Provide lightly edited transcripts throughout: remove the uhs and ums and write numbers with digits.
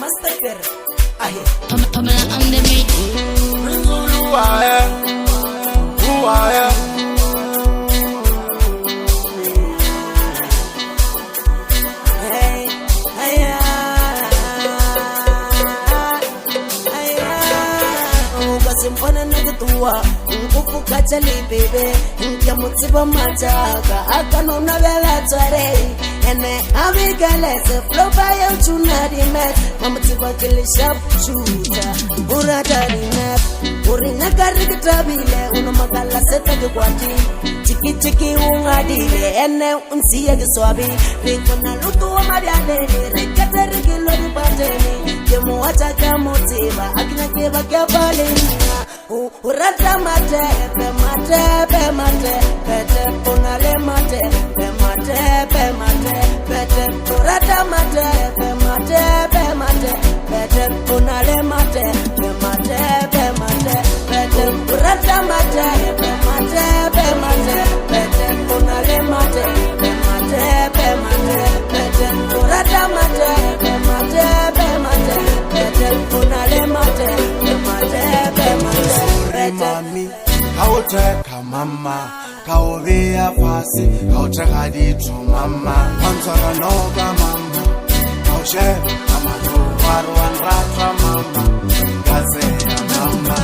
master Pamela on the beat. Who I am, who I am. Simpona nakutua ukufuka chali bebe nkia mutsiba mataka akanona vela tsare ene avigalese flopa ya uchunari met mamutsiba kilishap chuta uratari net urina kariktabile unomagala seta kwati chiki chiki ungadile ene unsiya giswabi rikona lutu wa mariade rekateri kilori pateni kemu ataka motiva akina keba kabalina urata mate pe mate pe mate pete punale mate pe mate pe mate pete urata mate pe mate pe mate pete punale mate pe mate pe mate pete urata mate pe mate pe mate pete punale mate pe mate pe mate pete urata mate pe mate pe mate pete punale mate pe mate pe mate. Mami, kauteka mama, kauvia fasi, kauteka ditu mama, kansara noga mama, kauche amadu waruan ratra mama, gaze ya mama.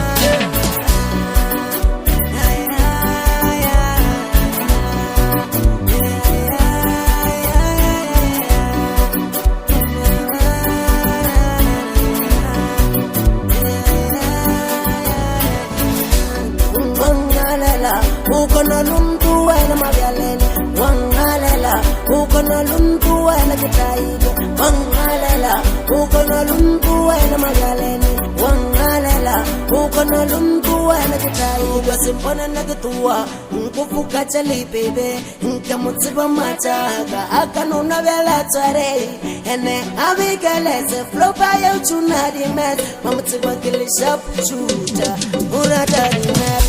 Ukono lumtu wena magalele wangalela ukono lumtu wena kitaigo wangalela ukono lumtu wena magalele wangalela ukono lumtu wena kitaigo simpona nakutua ukufuka chali bebe nkia mutsiba mataka akanona vela tsare ene avigalese flopa ya uchunari met mamutsiba kilishap chuta uratari net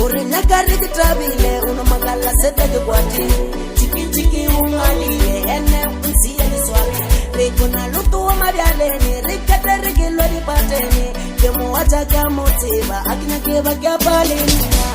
urina kariktabile unomagala seta kwati chiki chiki ungalile ene unsiya giswabi rekona lutu wa marialeni rekateri kilori pateni kemu ataka motiva akina keba kabalina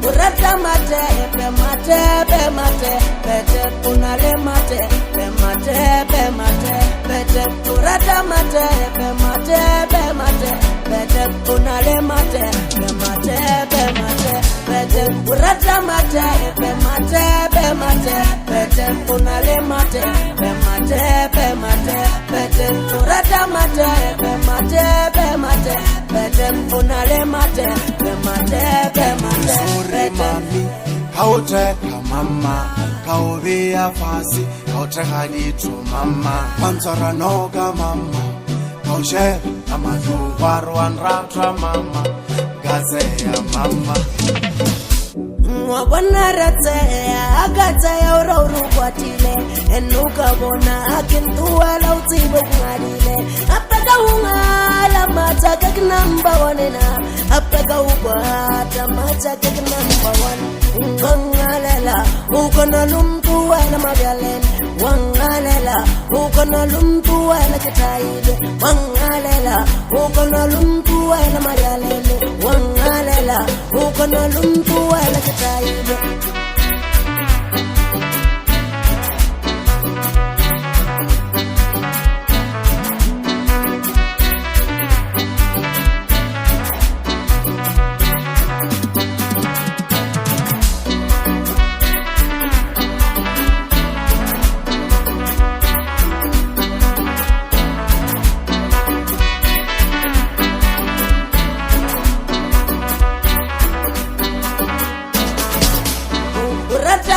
urata mate pe mate pe mate pete punale mate pe mate pe mate pete urata mate pe mate pe mate pete punale mate pe mate pe mate pete urata mate pe mate pe mate pete punale mate pe mate pe mate pete urata mate pe mate pe mate pete punale mate pe mate pe mate. Sorry mami, kauteka mama, kauvia fasi, kauteka ditu mama, kansara noga mama, kauche amadu waruan ratra mama, gaze ya mama. Wabona ratsaya akatsaya urauru kwatile enuka bona akintuwa la utibo kungadile apaka ungala mataka kinamba wanena apaka ubata mataka kinamba wan wangalela ukono lumtu wena magalene wangalela ukono lumtu wena kitaide wangalela ukono lumtu wena magalene wangalela ukono lumtu wena kitaide.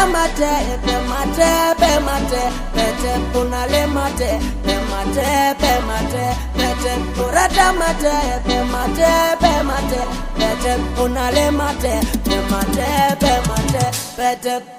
Mate pe mate pe mate pete punale mate pe mate pe mate pete urata mate pe mate pe mate pete punale mate pe mate pe mate pete